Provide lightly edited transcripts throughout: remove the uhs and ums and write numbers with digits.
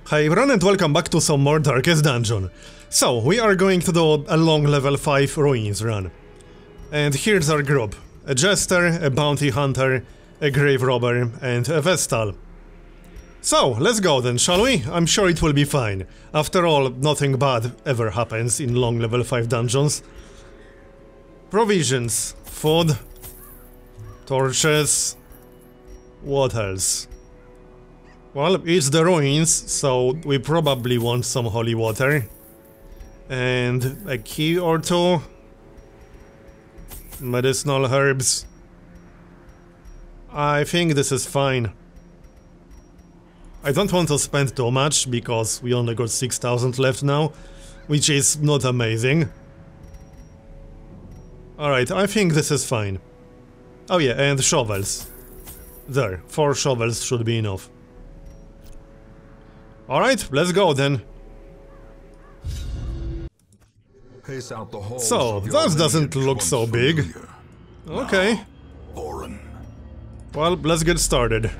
Hi everyone and welcome back to some more Darkest Dungeon. So, we are going to do a long level 5 ruins run. And here's our group. A Jester, a Bounty Hunter, a Grave Robber, and a Vestal. So, let's go then, shall we? I'm sure it will be fine. After all, nothing bad ever happens in long level 5 dungeons. Provisions, food, torches, what else? Well, it's the ruins, so we probably want some holy water. And a key or two. Medicinal herbs. I think this is fine. I don't want to spend too much, because we only got 6,000 left now, which is not amazing. Alright, I think this is fine. Oh yeah, and shovels. There, 4 shovels should be enough. Alright, let's go then. So, that doesn't look so big. Okay. Well, let's get started.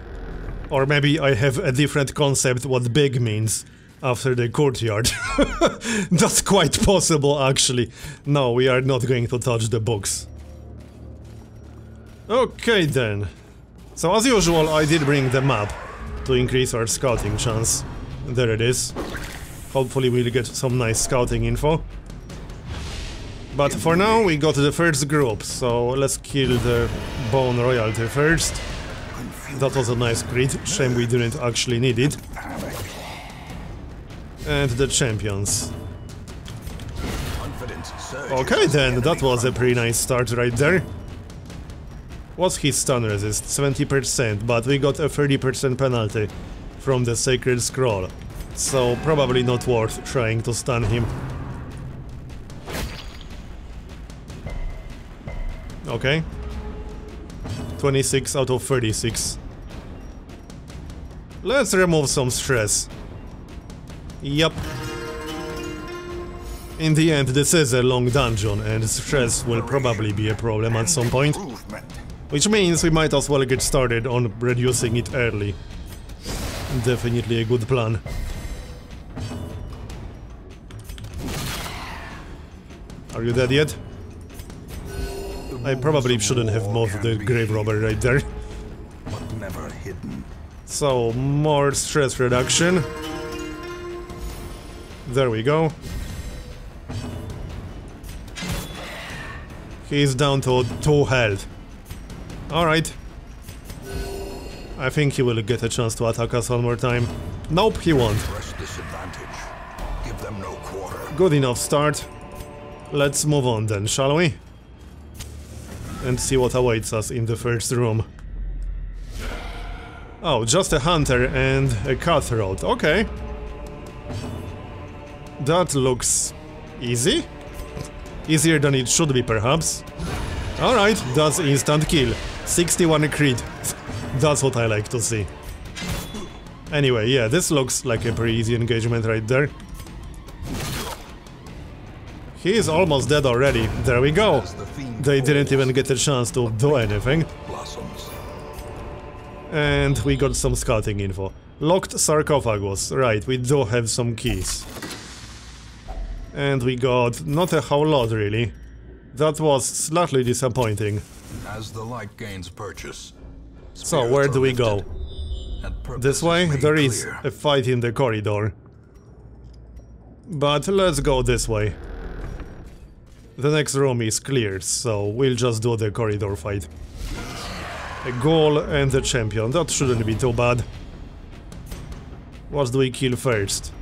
Or maybe I have a different concept what big means after the courtyard. That's quite possible, actually. No, we are not going to touch the books. Okay then. So as usual, I did bring the map to increase our scouting chance. There it is. Hopefully we'll get some nice scouting info. But for now we got the first group, so let's kill the Bone Royalty first. That was a nice crit, shame we didn't actually need it. And the champions. Okay then, that was a pretty nice start right there. What's his stun resist? 70%, but we got a 30% penalty from the Sacred Scroll, so probably not worth trying to stun him. Okay. 26 out of 36. Let's remove some stress. Yup. In the end, this is a long dungeon, and stress will probably be a problem at some point. Which means we might as well get started on reducing it early. Definitely a good plan. Are you dead yet? I probably shouldn't have moved the Grave Robber right there. So, more stress reduction. There we go. He's down to 2 health. Alright. I think he will get a chance to attack us one more time. Nope, he won't. Good enough start. Let's move on then, shall we? And see what awaits us in the first room. Oh, just a hunter and a cutthroat, okay. That looks easy? Easier than it should be, perhaps. Alright, that's instant kill. 61 crit. That's what I like to see. Anyway, yeah, this looks like a pretty easy engagement right there. He is almost dead already. There we go. They didn't even get a chance to do anything. And we got some scouting info. Locked sarcophagus. Right, we do have some keys. And we got not a whole lot, really. That was slightly disappointing. As the light gains purchase. So, where do we go? This way? There is a fight in the corridor. But let's go this way. The next room is cleared, so we'll just do the corridor fight. A ghoul and a champion, that shouldn't be too bad. What do we kill first?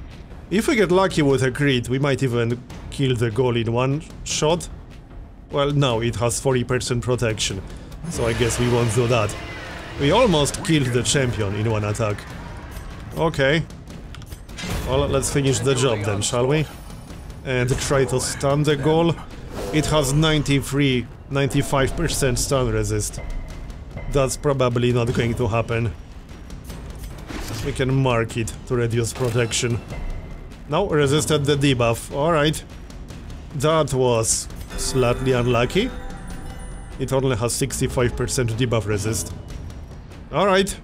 If we get lucky with a crit, we might even kill the ghoul in one shot. Well, no, it has 40% protection, so I guess we won't do that. We almost killed the champion in one attack. Okay. Well, let's finish the job then, shall we? And try to stun the ghoul. It has 95% stun resist. That's probably not going to happen. We can mark it to reduce protection. No, resisted the debuff. Alright. That was slightly unlucky. It only has 65% debuff resist. Alright.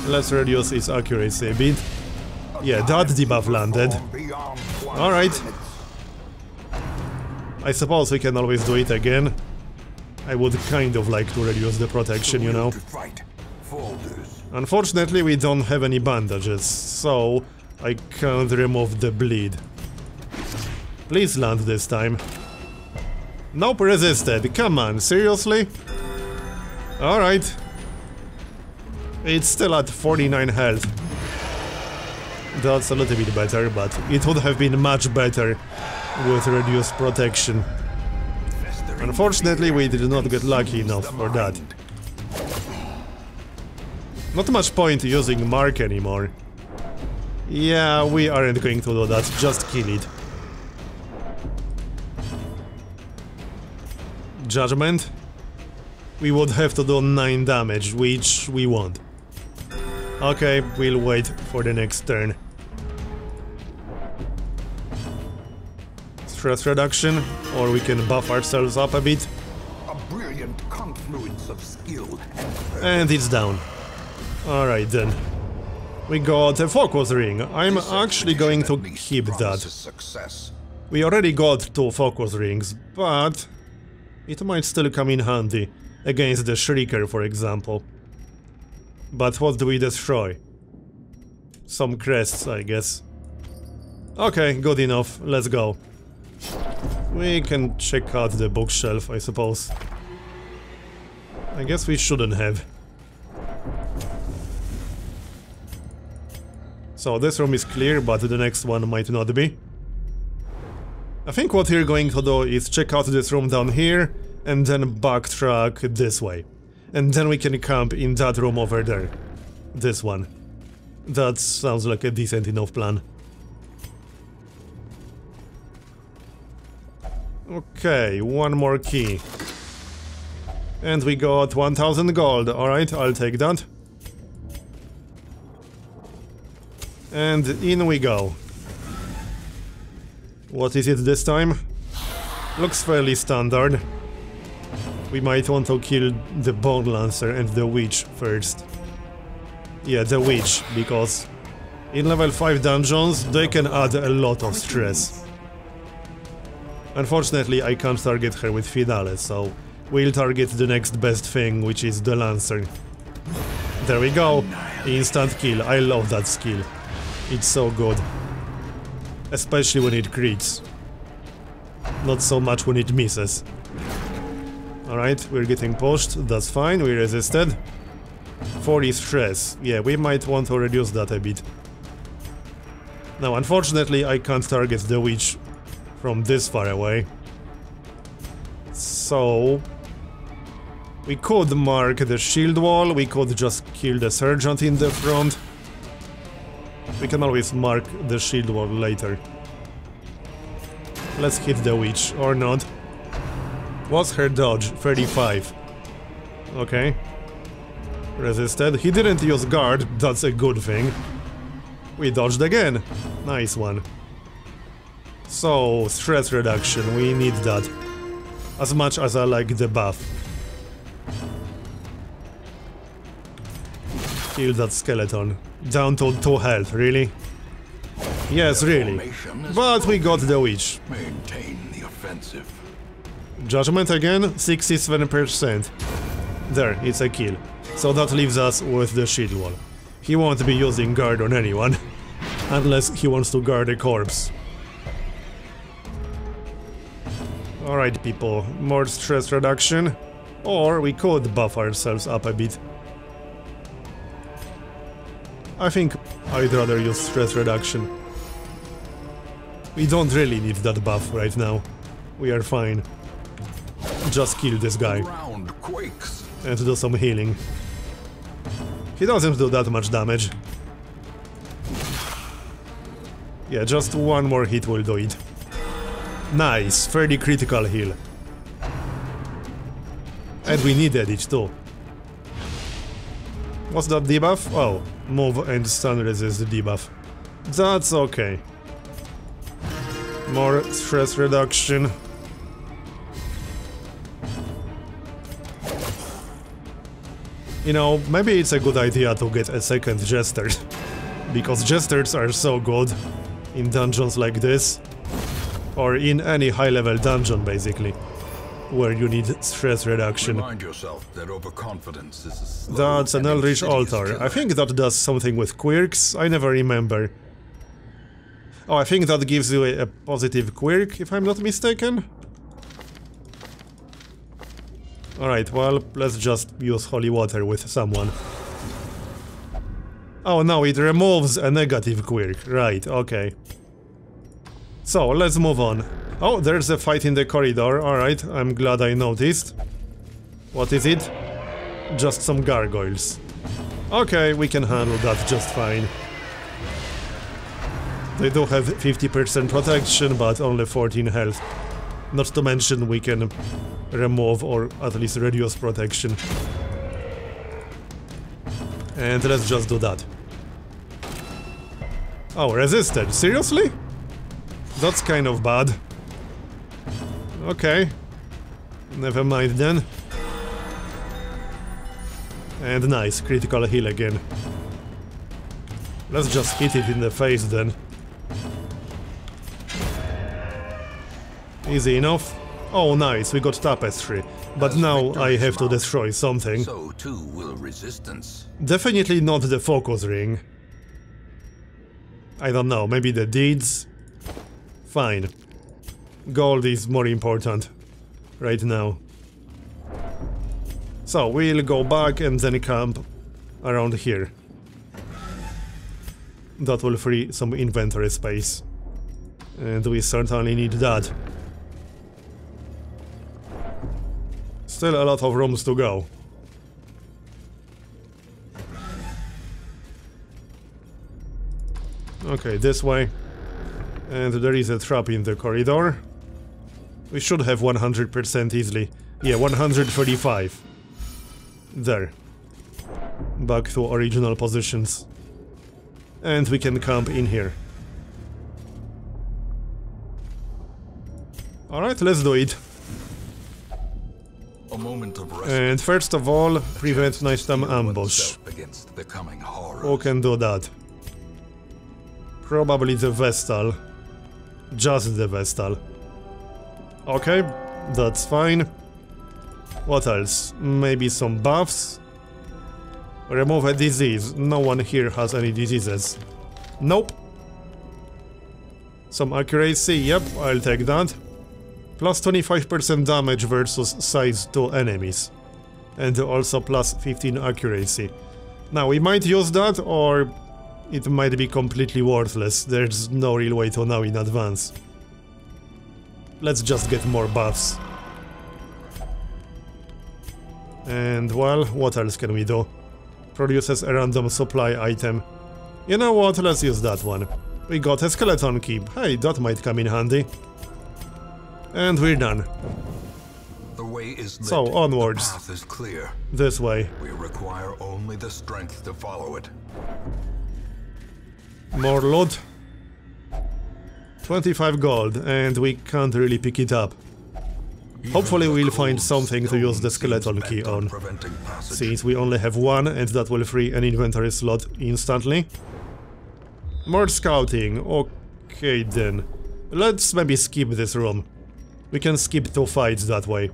Let's reduce its accuracy a bit. Yeah, that debuff landed. Alright. I suppose we can always do it again. I would kind of like to reduce the protection, you know. Unfortunately, we don't have any bandages, so I can't remove the bleed. Please land this time. Nope, resisted. Come on, seriously? Alright. It's still at 49 health. That's a little bit better, but it would have been much better with reduced protection. Unfortunately, we did not get lucky enough for that. Not much point using Mark anymore. Yeah, we aren't going to do that, just kill it. Judgment? We would have to do 9 damage, which we won't. Okay, we'll wait for the next turn. Stress reduction, or we can buff ourselves up a bit. A brilliant confluence of skill And it's down. Alright then. We got a focus ring. I'm actually going to keep that. We already got 2 focus rings, but it might still come in handy against the Shrieker, for example. But what do we destroy? Some crests, I guess. Okay, good enough. Let's go. We can check out the bookshelf, I suppose. I guess we shouldn't have. So this room is clear, but the next one might not be. I think what we're going to do is check out this room down here, and then backtrack this way. And then we can camp in that room over there. This one. That sounds like a decent enough plan. Okay, one more key. And we got 1000 gold. Alright, I'll take that. And in we go. What is it this time? Looks fairly standard. We might want to kill the Bone Lancer and the Witch first. Yeah, the Witch, because in level 5 dungeons they can add a lot of stress. Unfortunately, I can't target her with Finale, so we'll target the next best thing, which is the Lancer. There we go! Instant kill. I love that skill. It's so good. Especially when it crits. Not so much when it misses. Alright, we're getting pushed, that's fine, we resisted. 40 stress. Yeah, we might want to reduce that a bit. Now, unfortunately, I can't target the Witch from this far away. So we could mark the shield wall, we could just kill the sergeant in the front. We can always mark the shield wall later. Let's hit the Witch, or not. What's her dodge? 35. Okay. Resisted. He didn't use guard, that's a good thing. We dodged again. Nice one. So, stress reduction, we need that. As much as I like the buff. Kill that skeleton. Down to 2 health, really? Yes, really. But we got the Witch. Maintain the offensive. Judgment again, 67%. There, it's a kill. So that leaves us with the shield wall. He won't be using guard on anyone. Unless he wants to guard a corpse. Alright people, more stress reduction. Or we could buff ourselves up a bit. I think I'd rather use stress reduction. We don't really need that buff right now. We are fine. Just kill this guy. And do some healing. He doesn't do that much damage. Yeah, just one more hit will do it. Nice, 30 critical heal. And we needed it too. What's that debuff? Oh, move and stun resist the debuff. That's okay. More stress reduction. You know, maybe it's a good idea to get a second Jester. because jesters are so good in dungeons like this, or in any high-level dungeon basically, where you need stress reduction. Remind yourself that overconfidence is a slow That's an and Eldritch insidious Altar. killer. I think that does something with quirks, I never remember. Oh, I think that gives you a positive quirk, if I'm not mistaken. Alright, well, let's just use holy water with someone. Oh no, it removes a negative quirk. Right, okay. So, let's move on. Oh, there's a fight in the corridor. Alright, I'm glad I noticed. What is it? Just some gargoyles. Okay, we can handle that just fine. They do have 50% protection, but only 14 health. Not to mention we can remove or at least reduce protection. And let's just do that. Oh, resisted. Seriously? That's kind of bad. Okay. Never mind then. And nice, critical heal again. Let's just hit it in the face then. Easy enough. Oh nice, we got tapestry. But now I have to destroy something. So too will resistance. Definitely not the focus ring. I don't know, maybe the deeds? Fine. Gold is more important right now. So we'll go back and then camp around here. That will free some inventory space. And we certainly need that. Still a lot of rooms to go. Okay, this way. And there is a trap in the corridor. We should have 100% easily. Yeah, 135. There. Back to original positions. And we can camp in here. Alright, let's do it. A moment of rest. And first of all, prevent nighttime ambush. Against the coming horrors. Who can do that? Probably the Vestal. Just the Vestal. Okay, that's fine. What else? Maybe some buffs? Remove a disease. No one here has any diseases. Nope. Some accuracy, yep, I'll take that. Plus 25% damage versus size 2 enemies. And also plus 15 accuracy. Now, we might use that, or it might be completely worthless. There's no real way to know in advance. Let's just get more buffs. And, well, what else can we do? Produces a random supply item. You know what, let's use that one. We got a skeleton key. Hey, that might come in handy. And we're done. The way is lit. So, onwards. The path is clear. This way. We require only the strength to follow it. More loot. 25 gold, and we can't really pick it up. Hopefully we'll find something to use the skeleton key on, since we only have one and that will free an inventory slot instantly. More scouting, okay then. Let's maybe skip this room. We can skip 2 fights that way.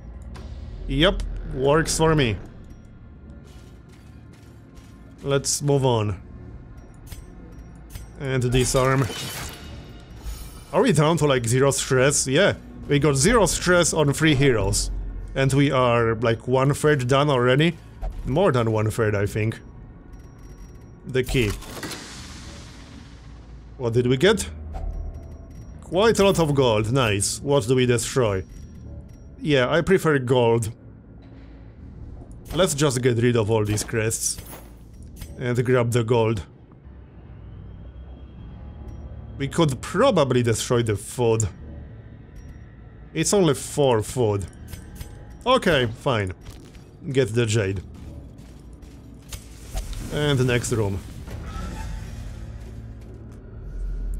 Yep, works for me. Let's move on. And disarm. Are we down to like 0 stress? Yeah. We got 0 stress on 3 heroes. And we are like 1/3 done already. More than 1/3, I think. The key. What did we get? Quite a lot of gold, nice. What do we destroy? Yeah, I prefer gold. Let's just get rid of all these crests. And grab the gold. We could probably destroy the food. It's only 4 food. Okay, fine. Get the jade. And the next room.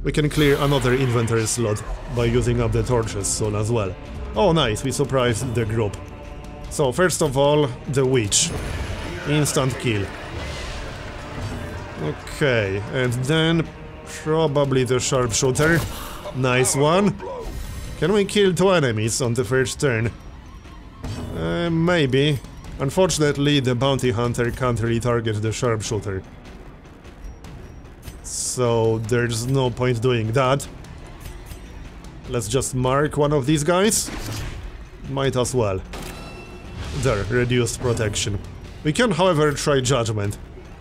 We can clear another inventory slot by using up the torches soon as well. Oh nice, we surprised the group. So first of all, the witch. Instant kill. Okay, and then probably the sharpshooter. Nice one. Can we kill 2 enemies on the first turn? Maybe. Unfortunately, the bounty hunter can't really target the sharpshooter. So there's no point doing that. Let's just mark one of these guys. Might as well. There, reduced protection. We can, however, try judgment.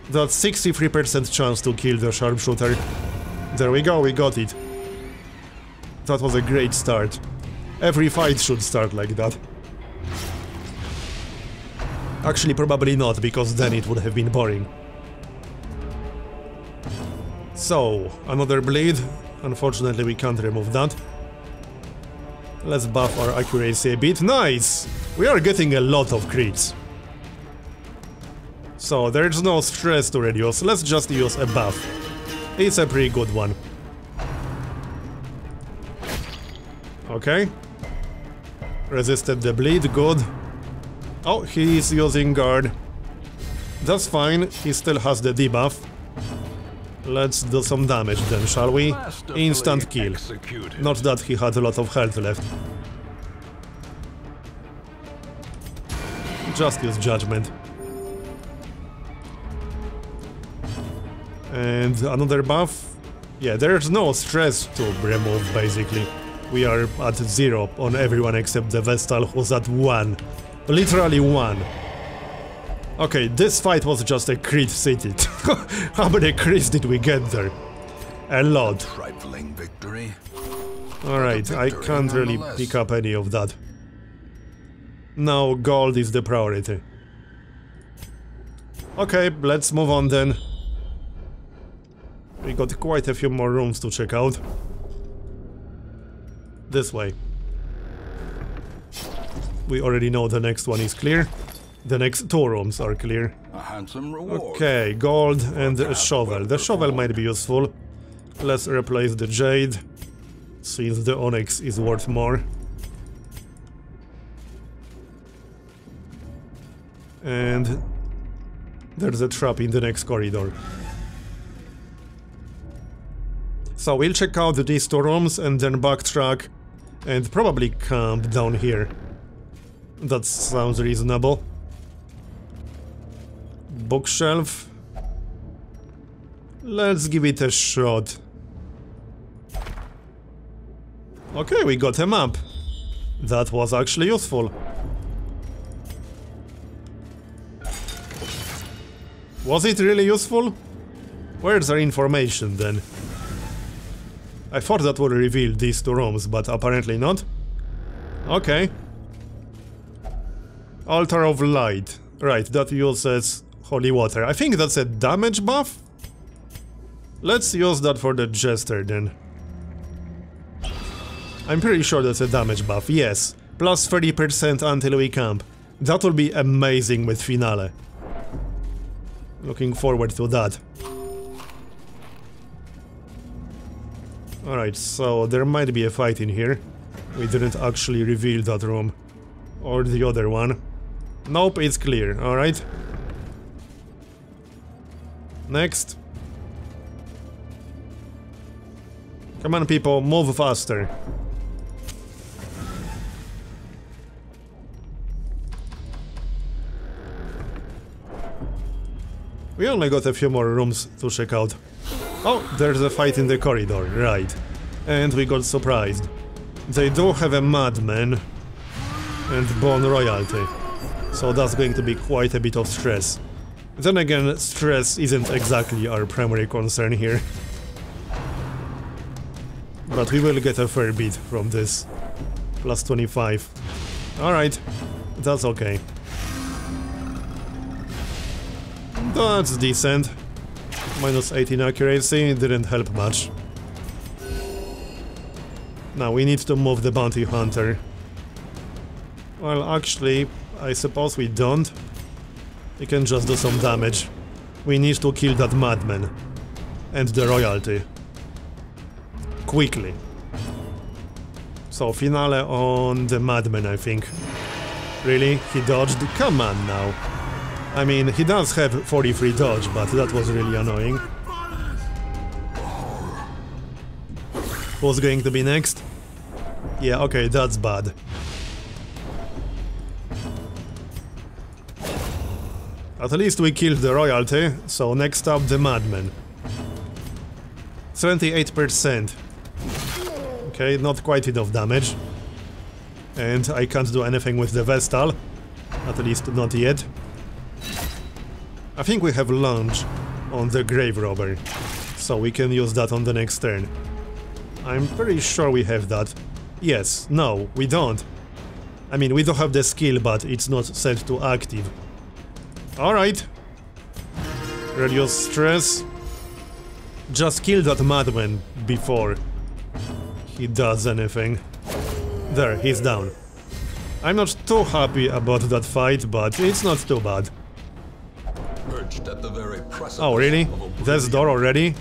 That's 63% chance to kill the sharpshooter. There we go, we got it. That was a great start. Every fight should start like that. Actually, probably not, because then it would have been boring. So, another bleed. Unfortunately, we can't remove that. Let's buff our accuracy a bit. Nice! We are getting a lot of crits. So, there's no stress to reduce. Let's just use a buff. It's a pretty good one. Okay. Resisted the bleed, good. Oh, he is using guard. That's fine, he still has the debuff. Let's do some damage then, shall we? Instant kill. Not that he had a lot of health left. Just use judgment. And another buff. Yeah, there's no stress to remove, basically. We are at 0 on everyone except the Vestal, who's at 1. Literally 1. Okay, this fight was just a crit city. How many crits did we get there? A lot. Trifling victory. Alright, I can't really pick up any of that. Now gold is the priority. Okay, let's move on then. We got quite a few more rooms to check out. This way. We already know the next one is clear. The next 2 rooms are clear. A handsome reward. Okay, gold and a shovel. The shovel might be useful. Let's replace the jade, since the onyx is worth more. And there's a trap in the next corridor. So we'll check out these 2 rooms and then backtrack and probably camp down here. That sounds reasonable. Bookshelf. Let's give it a shot. Okay, we got a map. That was actually useful. Was it really useful? Where's our information then? I thought that would reveal these 2 rooms, but apparently not. Okay. Altar of Light. Right, that uses holy water. I think that's a damage buff? Let's use that for the Jester then. I'm pretty sure that's a damage buff, yes. Plus 30% until we camp. That will be amazing with Finale. Looking forward to that. Alright, so there might be a fight in here. We didn't actually reveal that room. Or the other one. Nope, it's clear, alright. Next. Come on people, move faster. We only got a few more rooms to check out. Oh, there's a fight in the corridor, right. And we got surprised. They do have a madman and bone royalty. So that's going to be quite a bit of stress. Then again, stress isn't exactly our primary concern here. But we will get a fair bit from this. Plus 25. Alright, that's okay. That's decent. Minus 18 accuracy didn't help much. Now we need to move the bounty hunter. Well, actually, I suppose we don't. We can just do some damage. We need to kill that madman. And the royalty. Quickly. So, Finale on the madman, I think. Really? He dodged? Come on now. I mean, he does have 43 dodge, but that was really annoying. Who's going to be next? Yeah, okay, that's bad. At least we killed the royalty, so next up the madman. 78%. Okay, not quite enough damage. And I can't do anything with the Vestal. At least not yet. I think we have launch on the grave robber, so we can use that on the next turn. I'm pretty sure we have that. Yes, no, we don't. I mean, we don't have the skill, but it's not set to active. Alright. Reduce stress. Just kill that madman before he does anything. There, he's down. I'm not too happy about that fight, but it's not too bad. Oh, really? Death's door already?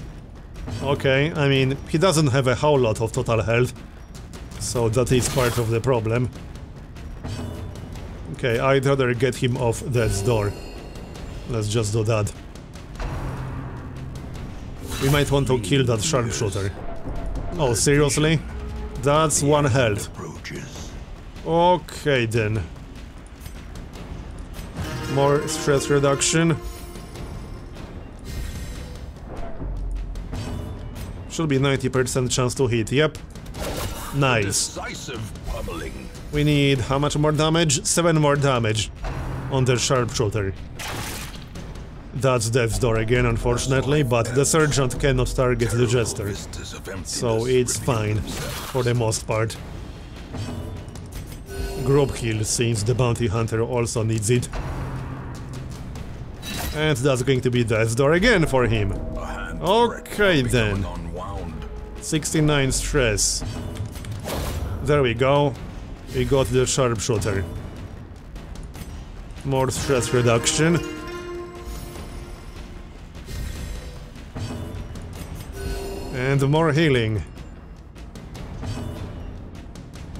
Okay, I mean, he doesn't have a whole lot of total health, so that is part of the problem. Okay, I'd rather get him off Death's door. Let's just do that. We might want to kill that sharpshooter. Oh, seriously? That's 1 health. Okay, then. More stress reduction. Should be 90% chance to hit, yep. Nice. We need how much more damage? 7 more damage on the sharpshooter. That's Death's door again, unfortunately, but the sergeant cannot target the jester, so it's fine for the most part. Group heal, since the bounty hunter also needs it. And that's going to be Death's door again for him. Okay then. 69 stress. There we go. We got the sharpshooter. More stress reduction. And more healing.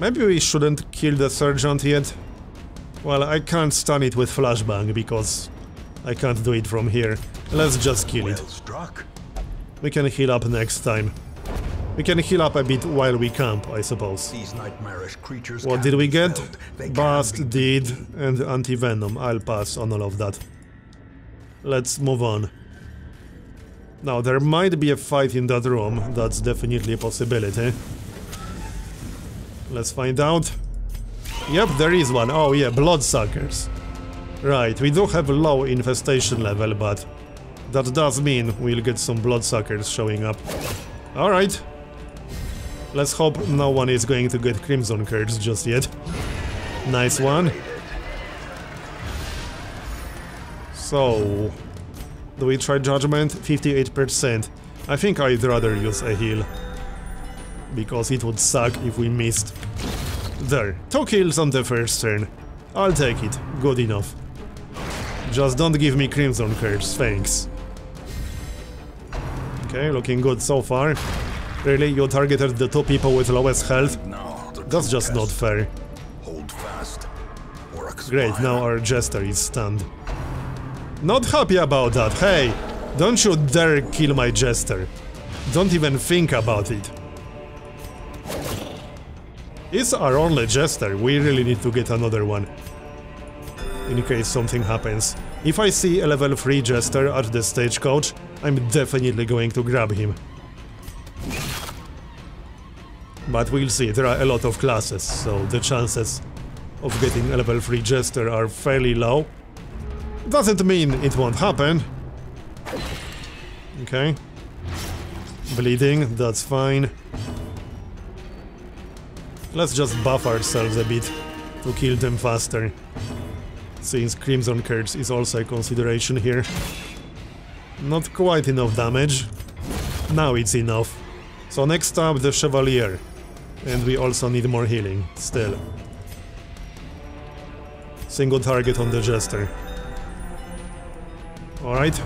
Maybe we shouldn't kill the sergeant yet. Well, I can't stun it with flashbang because I can't do it from here. Let's just kill it. We can heal up next time. We can heal up a bit while we camp, I suppose. What did we get? Bast, Deed, and Anti-Venom. I'll pass on all of that. Let's move on. Now, there might be a fight in that room. That's definitely a possibility. Let's find out. Yep, there is one. Oh yeah, bloodsuckers. Right, we do have a low infestation level, but that does mean we'll get some bloodsuckers showing up. Alright. Let's hope no one is going to get Crimson Curse just yet. Nice one. So... do we try Judgment? 58%. I think I'd rather use a heal. Because it would suck if we missed. There. 2 kills on the first turn. I'll take it. Good enough. Just don't give me Crimson Curse, thanks. Okay, looking good so far. Really? You targeted the 2 people with lowest health? That's just not fair. Great, now our Jester is stunned. Not happy about that, hey! Don't you dare kill my Jester. Don't even think about it. It's our only Jester, we really need to get another one. In case something happens. If I see a level 3 Jester at the stagecoach, I'm definitely going to grab him. But we'll see, there are a lot of classes, so the chances of getting a level 3 Jester are fairly low. Doesn't mean it won't happen. Okay. Bleeding, that's fine. Let's just buff ourselves a bit to kill them faster. Since Crimson Curse is also a consideration here. Not quite enough damage. Now it's enough. So next up the Chevalier. And we also need more healing, still. Single target on the Jester. Alright.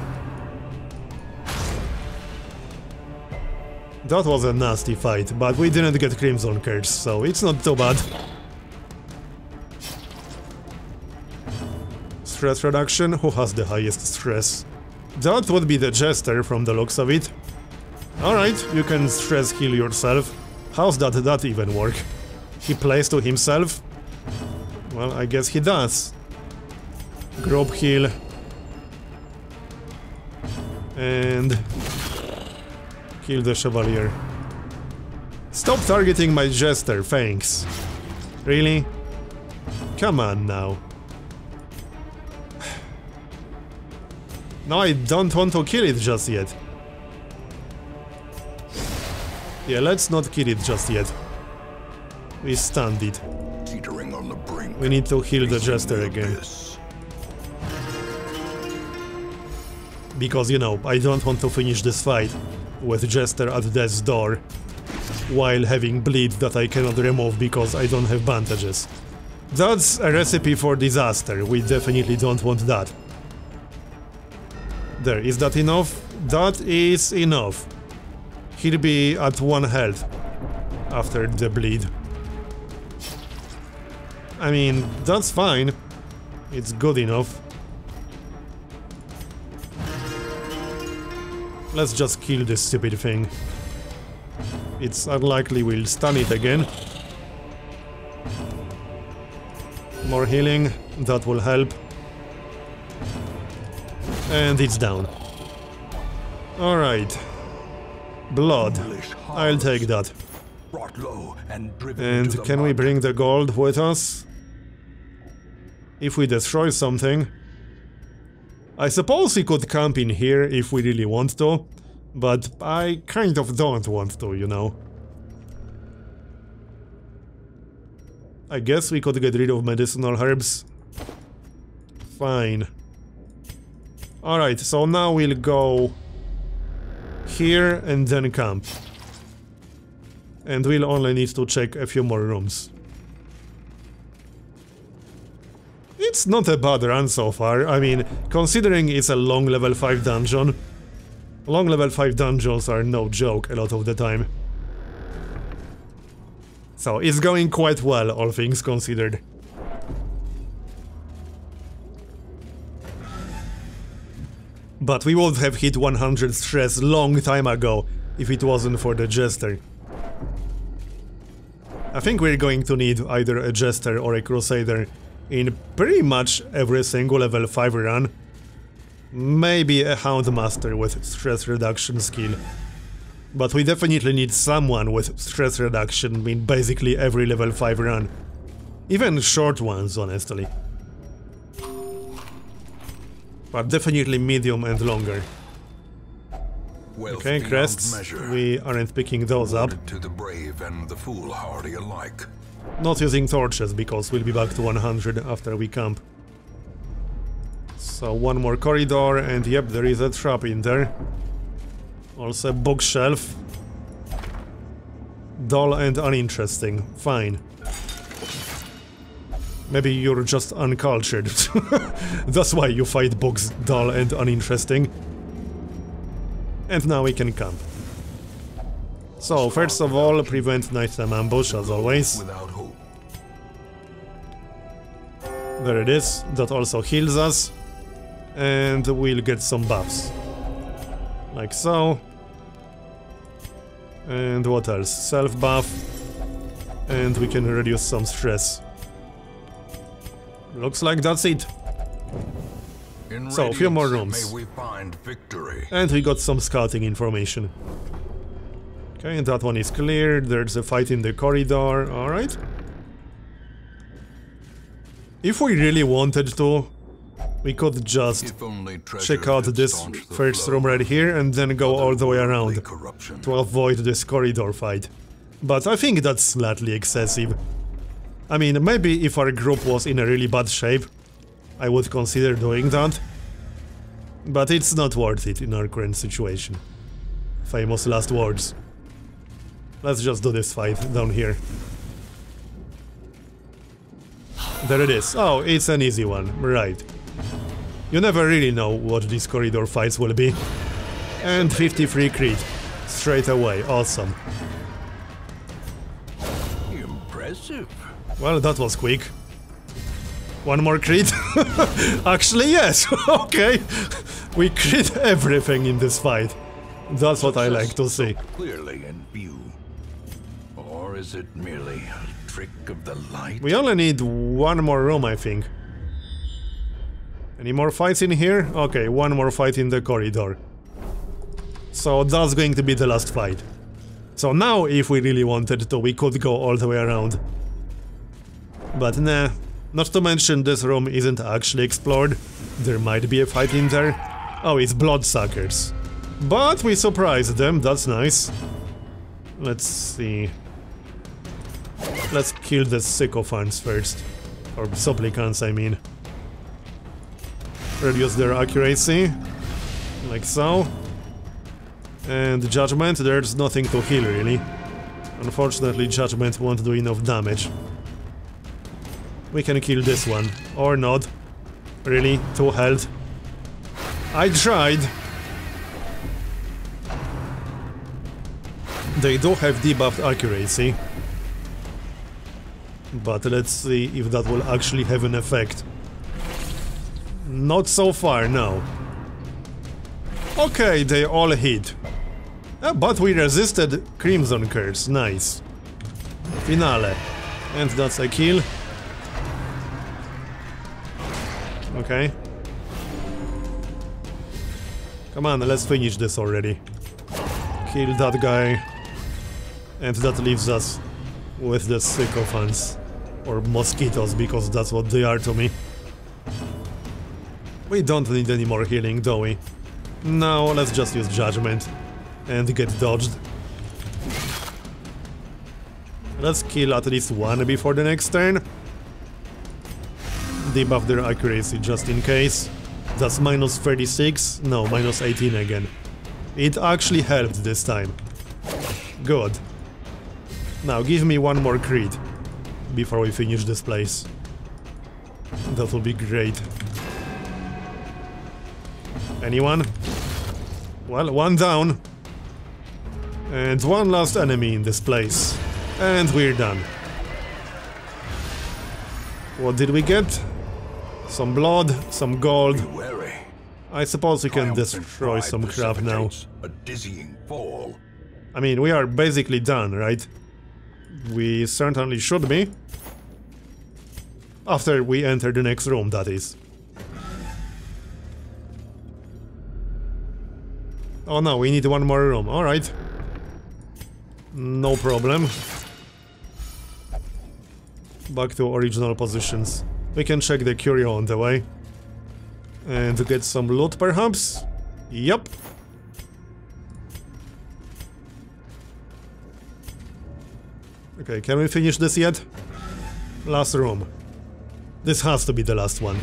That was a nasty fight, but we didn't get Crimson Curse, so it's not too bad. stress reduction. Who has the highest stress? That would be the Jester from the looks of it. Alright, you can stress heal yourself. How's that even work? He plays to himself? Well, I guess he does. Group heal. And kill the Chevalier. Stop targeting my Jester, thanks. Really? Come on now. No, I don't want to kill it just yet. Yeah, let's not kill it just yet. We stunned it. Teetering on the brink. We need to heal the Jester again. Because, you know, I don't want to finish this fight with Jester at death's door while having bleed that I cannot remove because I don't have bandages. That's a recipe for disaster. We definitely don't want that. There, is that enough? That is enough. He'll be at 1 health after the bleed. I mean, that's fine. It's good enough. Let's just kill this stupid thing. It's unlikely we'll stun it again. More healing, that will help. And it's down. Alright. Blood. I'll take that. And can we bring the gold with us? If we destroy something. I suppose we could camp in here if we really want to, but I kind of don't want to, you know. I guess we could get rid of medicinal herbs. Fine. Alright, so now we'll go here and then camp. And we'll only need to check a few more rooms. It's not a bad run so far. I mean, considering it's a long level 5 dungeon. Long level 5 dungeons are no joke a lot of the time. So it's going quite well, all things considered. But we would have hit 100 stress long time ago if it wasn't for the Jester. I think we're going to need either a Jester or a Crusader in pretty much every single level 5 run. Maybe a Houndmaster with stress reduction skill. But we definitely need someone with stress reduction in basically every level 5 run. Even short ones, honestly. But definitely medium and longer. Okay, crests. We aren't picking those up. To the brave and the foolhardy alike. Not using torches because we'll be back to 100 after we camp. So one more corridor and yep, there is a trap in there. Also a bookshelf. Dull and uninteresting. Fine. Maybe you're just uncultured. That's why you find books dull and uninteresting. And now we can camp. So, first of all, prevent nighttime ambush, as always. There it is. That also heals us. And we'll get some buffs. Like so. And what else? Self-buff. And we can reduce some stress. Looks like that's it. So, a few more rooms. And we got some scouting information. Okay, and that one is cleared. There's a fight in the corridor. Alright. If we really wanted to, we could just check out this first room right here and then go all the way around to avoid this corridor fight. But I think that's slightly excessive. I mean, maybe if our group was in a really bad shape, I would consider doing that. But it's not worth it in our current situation. Famous last words. Let's just do this fight down here. There it is. Oh, it's an easy one. Right. You never really know what these corridor fights will be. And 53 crit. Straight away. Awesome. Impressive. Well, that was quick. One more crit? Actually, yes. Okay. We crit everything in this fight. That's what I like to see. Clearly in view. Or is it merely a trick of the light? We only need one more room, I think. Any more fights in here? Okay, one more fight in the corridor. So that's going to be the last fight. So now, if we really wanted to, we could go all the way around. But nah. Not to mention, this room isn't actually explored. There might be a fight in there. Oh, it's bloodsuckers. But we surprised them, that's nice. Let's see. Let's kill the sycophants first. Or supplicants, I mean. Reduce their accuracy. Like so. And Judgment, there's nothing to heal, really. Unfortunately, Judgment won't do enough damage. We can kill this one. Or not. Really? 2 health. I tried. They do have debuffed accuracy. But let's see if that will actually have an effect. Not so far, no. Okay, they all hit. But we resisted Crimson Curse, nice. Finale. And that's a kill. Okay. Come on, let's finish this already. Kill that guy. And that leaves us with the sycophants. Or mosquitoes, because that's what they are to me. We don't need any more healing, do we? No, let's just use Judgment. And get dodged. Let's kill at least one before the next turn. Debuff their accuracy just in case. That's minus 36. No, minus 18 again. It actually helped this time. Good. Now give me one more crit before we finish this place. That will be great. Anyone? Well, one down. And one last enemy in this place. And we're done. What did we get? Some blood, some gold. I suppose we can destroy some crap now. A dizzying fall. I mean, we are basically done, right? We certainly should be. After we enter the next room, that is. Oh no, we need one more room, alright. No problem. Back to original positions. We can check the curio on the way. And get some loot, perhaps? Yup. Okay, can we finish this yet? Last room. This has to be the last one.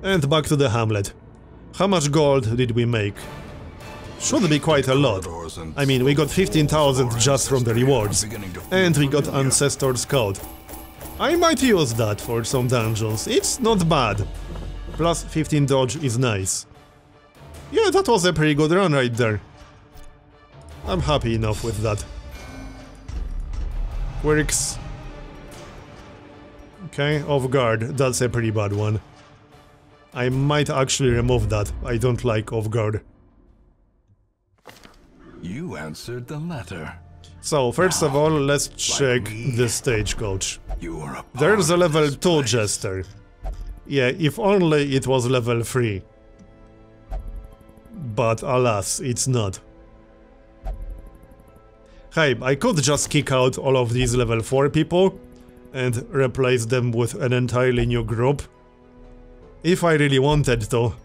And back to the hamlet. How much gold did we make? Should be quite a lot. I mean, we got 15,000 just from the rewards. And we got Ancestor's Code. I might use that for some dungeons. It's not bad. Plus 15 dodge is nice. Yeah, that was a pretty good run right there. I'm happy enough with that. Works. Okay, off guard. That's a pretty bad one. I might actually remove that. I don't like off guard. You answered the letter. So, first of all, let's check the stagecoach. You are a There's a level 2 Jester. Yeah, if only it was level 3. But alas, it's not. Hey, I could just kick out all of these level 4 people and replace them with an entirely new group. If I really wanted to.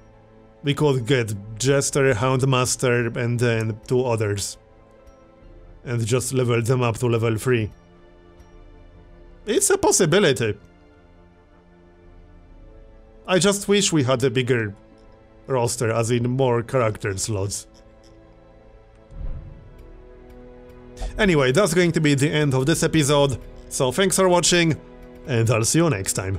We could get Jester, Houndmaster, and then 2 others. And just level them up to level 3. It's a possibility. I just wish we had a bigger roster, as in more character slots. Anyway, that's going to be the end of this episode, so thanks for watching, and I'll see you next time.